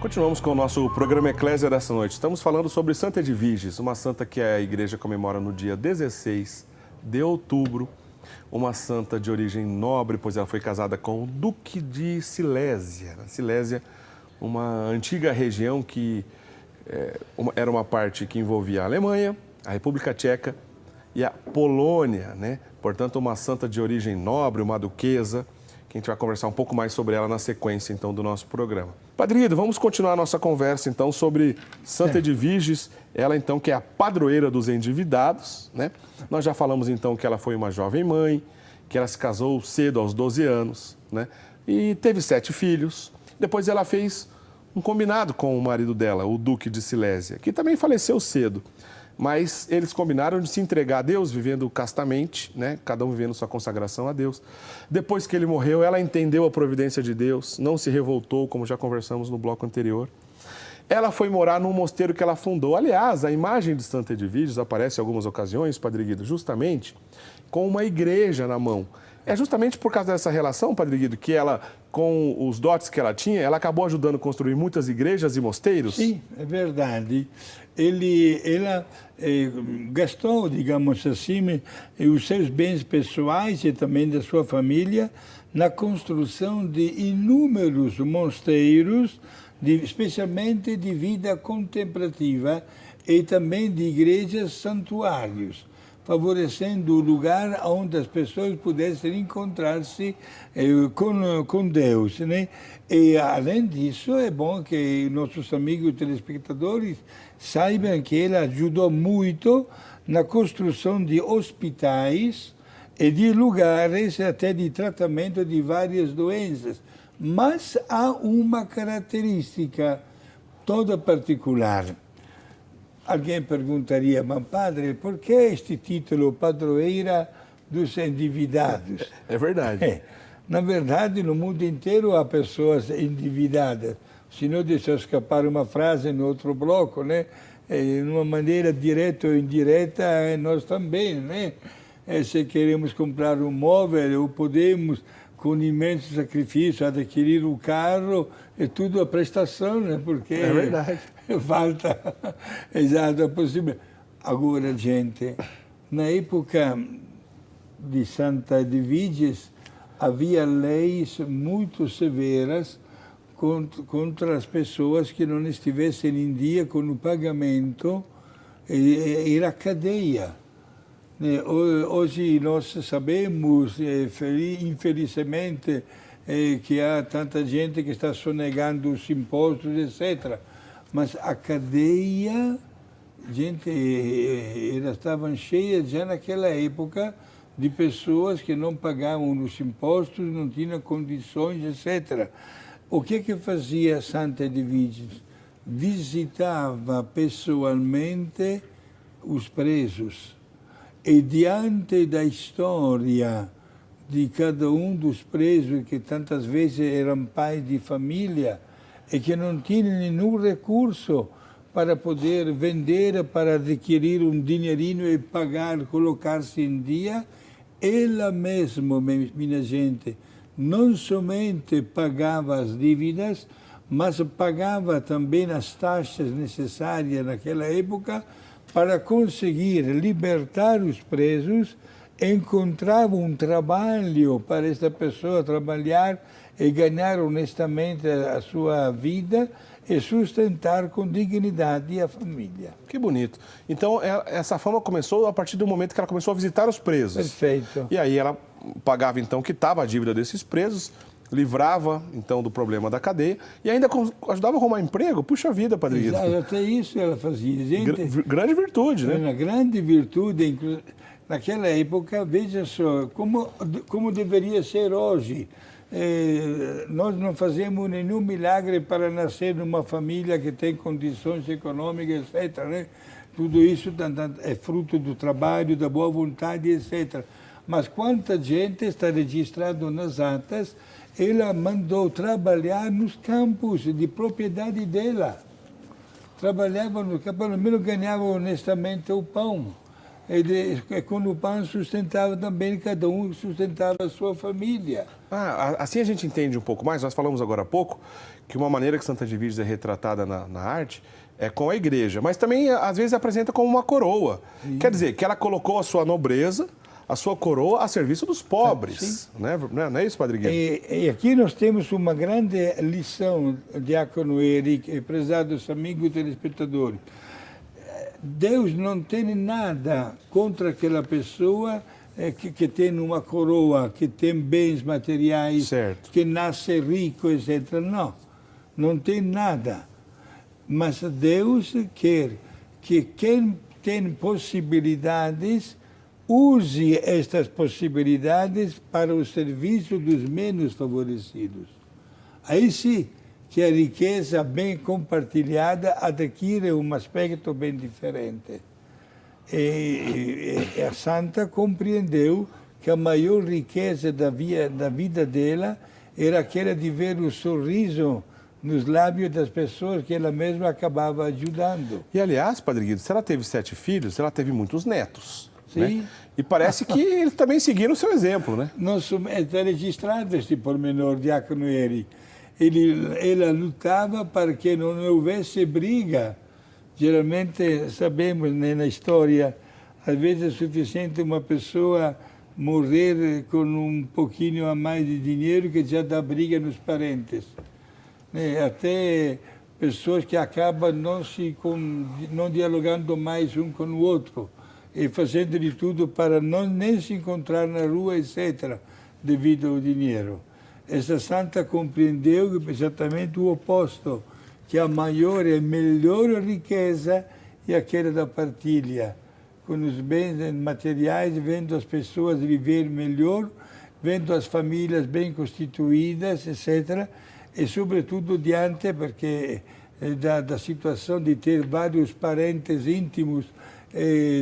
Continuamos com o nosso programa Eclésia dessa noite. Estamos falando sobre Santa Edviges, uma santa que a igreja comemora no dia 16 de outubro. Uma santa de origem nobre, pois ela foi casada com o Duque de Silésia. Silésia, uma antiga região que era uma parte que envolvia a Alemanha, a República Tcheca e a Polônia, né? Portanto, uma santa de origem nobre, uma duquesa, que a gente vai conversar um pouco mais sobre ela na sequência, então, do nosso programa. Padre Guido, vamos continuar a nossa conversa, então, sobre Santa Edviges, ela, então, que é a padroeira dos endividados, né? Nós já falamos, então, que ela foi uma jovem mãe, que ela se casou cedo, aos 12 anos, né? E teve 7 filhos. Depois ela fez um combinado com o marido dela, o Duque de Silésia, que também faleceu cedo. Mas eles combinaram de se entregar a Deus, vivendo castamente, né? Cada um vivendo sua consagração a Deus. Depois que ele morreu, ela entendeu a providência de Deus, não se revoltou, como já conversamos no bloco anterior. Ela foi morar num mosteiro que ela fundou. Aliás, a imagem de Santa Edviges aparece em algumas ocasiões, Padre Guido, justamente com uma igreja na mão. É justamente por causa dessa relação, Padre Guido, que ela, com os dotes que ela tinha, ela acabou ajudando a construir muitas igrejas e mosteiros? Sim, é verdade. Ela gastou, digamos assim, os seus bens pessoais e também da sua família na construção de inúmeros mosteiros, especialmente de vida contemplativa e também de igrejas santuários, favorecendo o lugar onde as pessoas pudessem encontrar-se com Deus, né? E, além disso, é bom que nossos amigos telespectadores saibam que ela ajudou muito na construção de hospitais e de lugares até de tratamento de várias doenças. Mas há uma característica toda particular. Alguém perguntaria, mas padre, por que este título, padroeira dos endividados? É verdade. Na verdade, no mundo inteiro há pessoas endividadas. Se não deixar escapar uma frase no outro bloco, né? De uma maneira direta ou indireta, nós também, né? Se queremos comprar um móvel ou podemos, com imenso sacrifício, adquirir um carro, é tudo a prestação, né? Porque é verdade. Falta, exato, é possível. Agora, gente, na época de Santa Edviges, havia leis muito severas contra as pessoas que não estivessem em dia com o pagamento, era cadeia. Hoje nós sabemos, infelizmente, que há tanta gente que está sonegando os impostos, etc. Mas a cadeia, gente, elas estavam cheias já naquela época de pessoas que não pagavam os impostos, não tinham condições, etc. O que fazia Santa Edviges? Visitava pessoalmente os presos. E diante da história de cada um dos presos, que tantas vezes eram pais de família, e que não tinham nenhum recurso para poder vender, para adquirir um dinheirinho e pagar, colocar-se em dia, ela mesma, minha gente, não somente pagava as dívidas, mas pagava também as taxas necessárias naquela época para conseguir libertar os presos, encontrava um trabalho para esta pessoa trabalhar e ganhar honestamente a sua vida e sustentar com dignidade a família. Que bonito. Então, essa fama começou a partir do momento que ela começou a visitar os presos. Perfeito. E aí ela pagava, então, quitava a dívida desses presos, livrava, então, do problema da cadeia e ainda ajudava a arrumar emprego. Puxa vida, Padre Guido. Até isso ela fazia. Gente, grande virtude, né? Uma grande virtude. Naquela época, veja só, como deveria ser hoje. Nós não fazemos nenhum milagre para nascer numa família que tem condições econômicas, etc. Né? Tudo isso é fruto do trabalho, da boa vontade, etc. Mas quanta gente está registrado nas atas, ela mandou trabalhar nos campos de propriedade dela. Trabalhava no campo, pelo menos ganhava honestamente o pão. e com o pão sustentava também, cada um sustentava a sua família. Assim a gente entende um pouco mais. Nós falamos agora há pouco que uma maneira que Santa de Virges é retratada na arte é com a igreja, mas também às vezes apresenta como uma coroa. Sim. Quer dizer, que ela colocou a sua nobreza, a sua coroa a serviço dos pobres. Né? Não é isso, Padre Guido? E aqui nós temos uma grande lição, Diácono Eric, prezados amigos telespectadores. Deus não tem nada contra aquela pessoa que tem uma coroa, que tem bens materiais, certo, que nasce rico, etc. Não tem nada. Mas Deus quer que quem tem possibilidades use estas possibilidades para o serviço dos menos favorecidos. Aí sim que a riqueza bem compartilhada adquire um aspecto bem diferente. E a santa compreendeu que a maior riqueza da vida dela era aquela de ver o sorriso nos lábios das pessoas que ela mesma acabava ajudando. E, aliás, Padre Guido, se ela teve 7 filhos, ela teve muitos netos. Sim. Né? E parece que eles também seguiram o seu exemplo, né? Está registrado este pormenor, Diácono Eri. Ela lutava para que não houvesse briga. Geralmente, sabemos, né, na história, às vezes é suficiente uma pessoa morrer com um pouquinho a mais de dinheiro que já dá briga nos parentes. Né? Até pessoas que acabam não dialogando mais um com o outro e fazendo de tudo para nem se encontrar na rua, etc., devido ao dinheiro. Essa santa compreendeu exatamente o oposto, que a maior e melhor riqueza é aquela da partilha, com os bens materiais, vendo as pessoas viver melhor, vendo as famílias bem constituídas, etc., e sobretudo diante, porque da situação de ter vários parentes íntimos,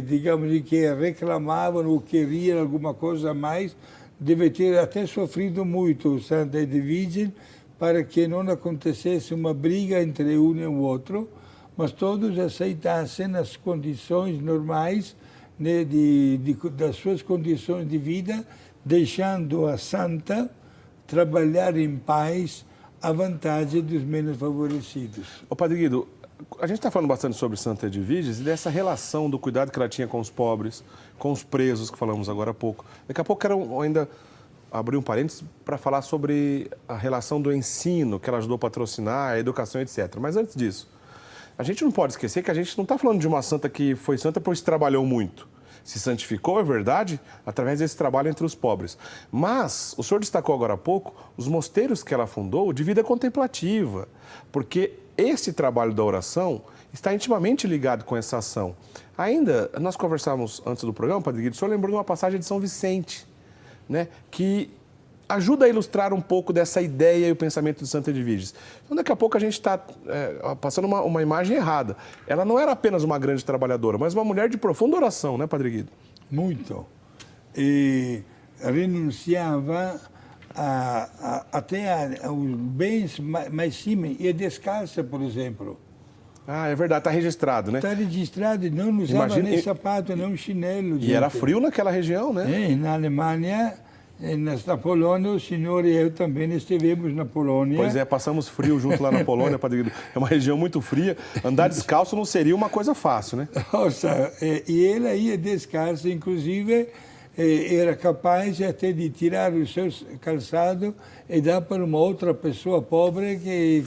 digamos, que reclamavam ou queriam alguma coisa a mais, deve ter até sofrido muito Santa de Virgem para que não acontecesse uma briga entre um e o outro, mas todos aceitassem as condições normais, né, das suas condições de vida, deixando a santa trabalhar em paz à vantagem dos menos favorecidos. Ô, Padre Guido, a gente está falando bastante sobre Santa de Virges e dessa relação do cuidado que ela tinha com os pobres, com os presos, que falamos agora há pouco. Daqui a pouco quero ainda abrir um parênteses para falar sobre a relação do ensino que ela ajudou a patrocinar, a educação, etc. Mas antes disso, a gente não pode esquecer que a gente não está falando de uma santa que foi santa pois trabalhou muito. Se santificou, é verdade, através desse trabalho entre os pobres. Mas o senhor destacou agora há pouco os mosteiros que ela fundou de vida contemplativa, porque esse trabalho da oração está intimamente ligado com essa ação. Ainda, nós conversávamos antes do programa, Padre Guido, o senhor lembrou de uma passagem de São Vicente, né, que ajuda a ilustrar um pouco dessa ideia e o pensamento de Santa de Virges. Então, daqui a pouco a gente está passando uma imagem errada. Ela não era apenas uma grande trabalhadora, mas uma mulher de profunda oração, né, Padre Guido? Muito. E renunciava até aos bens mais simples, e descalça, por exemplo. Ah, é verdade, está registrado, né? Está registrado, não usava nem sapato, nem chinelo. E era frio naquela região, né? Na Alemanha, na Polônia, o senhor e eu também estivemos na Polônia. Pois é, passamos frio junto lá na Polônia, Padre Guido. É uma região muito fria. Andar descalço não seria uma coisa fácil, né? Nossa, e ele ia descalço, inclusive era capaz até de tirar o seu calçado e dar para uma outra pessoa pobre que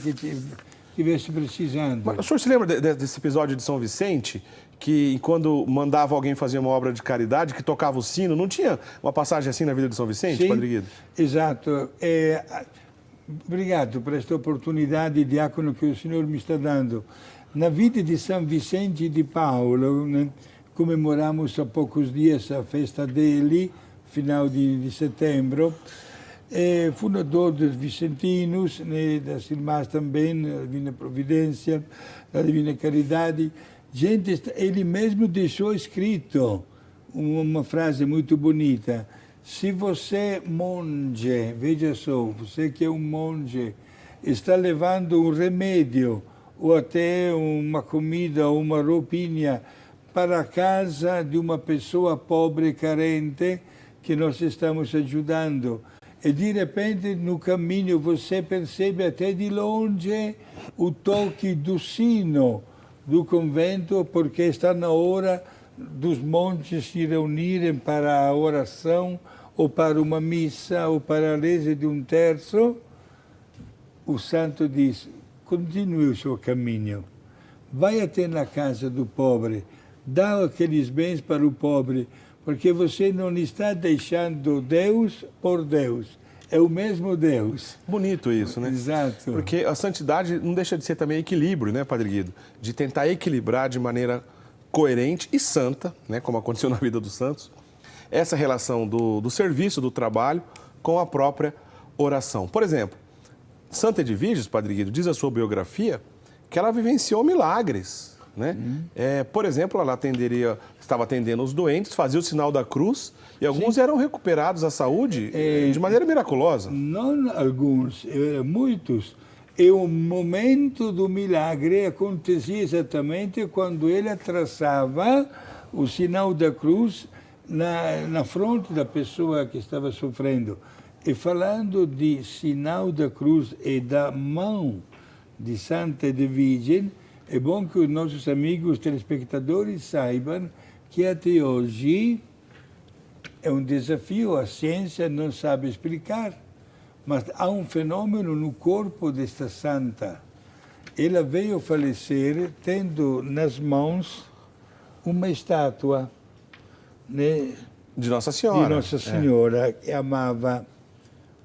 estivesse precisando. Mas o senhor se lembra desse episódio de São Vicente? Que quando mandava alguém fazer uma obra de caridade, que tocava o sino, não tinha uma passagem assim na vida de São Vicente, sim, Padre Guido? Exato. Obrigado por esta oportunidade, diácono, que o senhor me está dando. Na vida de São Vicente de Paulo, né, comemoramos há poucos dias a festa dele, final de setembro. Fundador dos Vicentinos, né, das irmãs também, da Divina Providência, da Divina Caridade. Gente, ele mesmo deixou escrito uma frase muito bonita. Se você, monge, veja só, você que é um monge, está levando um remédio ou até uma comida ou uma roupinha para a casa de uma pessoa pobre e carente que nós estamos ajudando. E de repente no caminho você percebe até de longe o toque do sino do convento, porque está na hora dos monges se reunirem para a oração, ou para uma missa, ou para a reza de um terço. O santo diz: continue o seu caminho, vai até na casa do pobre, dá aqueles bens para o pobre, porque você não está deixando Deus por Deus. É o mesmo Deus. Bonito isso, né? Exato. Porque a santidade não deixa de ser também equilíbrio, né, Padre Guido? De tentar equilibrar de maneira coerente e santa, né, como aconteceu na vida dos santos, essa relação do serviço, do trabalho, com a própria oração. Por exemplo, Santa Edviges, Padre Guido, diz a sua biografia que ela vivenciou milagres, né? Por exemplo, ela estava atendendo os doentes, fazia o sinal da cruz e alguns eram recuperados à saúde de maneira miraculosa. Não alguns, muitos. E o momento do milagre acontecia exatamente quando ele traçava o sinal da cruz na fronte da pessoa que estava sofrendo. E falando de sinal da cruz e da mão de Santa Edvige, é bom que os nossos amigos telespectadores saibam que até hoje é um desafio, a ciência não sabe explicar, mas há um fenômeno no corpo desta santa. Ela veio falecer tendo nas mãos uma estátua, né, de Nossa Senhora. De Nossa Senhora, que amava.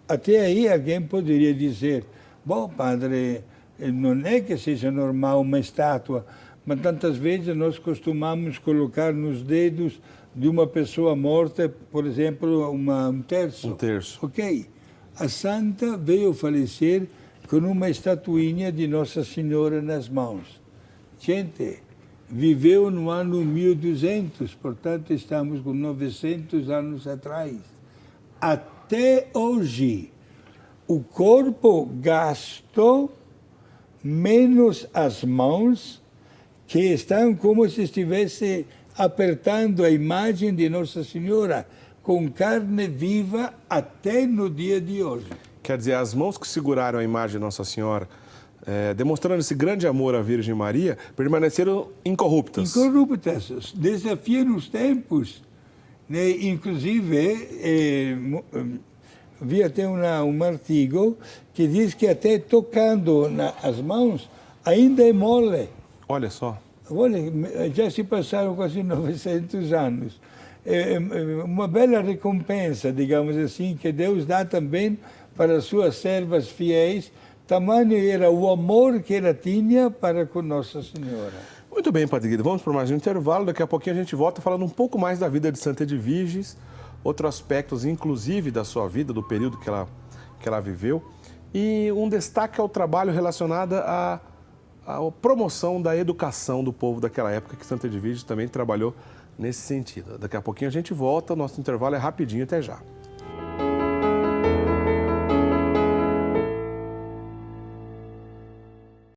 Até aí alguém poderia dizer: bom, padre, não é que seja normal uma estátua, mas tantas vezes nós costumamos colocar nos dedos de uma pessoa morta, por exemplo, um terço. Um terço. Ok. A santa veio falecer com uma estatuinha de Nossa Senhora nas mãos. Gente, viveu no ano 1200, portanto estamos com 900 anos atrás. Até hoje, o corpo gasto menos as mãos, que estão como se estivesse apertando a imagem de Nossa Senhora com carne viva até no dia de hoje. Quer dizer, as mãos que seguraram a imagem de Nossa Senhora, demonstrando esse grande amor à Virgem Maria, permaneceram incorruptas. Incorruptas, desafiam os tempos. Né? Inclusive, vi até um artigo que diz que até tocando as mãos ainda é mole. Olha só. Olha, já se passaram quase 900 anos. É uma bela recompensa, digamos assim, que Deus dá também para as suas servas fiéis. Tamanho era o amor que ela tinha para com Nossa Senhora. Muito bem, Padre Guido, vamos para mais um intervalo. Daqui a pouquinho a gente volta falando um pouco mais da vida de Santa Edviges, outros aspectos, inclusive, da sua vida, do período que ela viveu. E um destaque ao trabalho relacionado à promoção da educação do povo daquela época, que Santa Edviges também trabalhou nesse sentido. Daqui a pouquinho a gente volta, nosso intervalo é rapidinho, até já.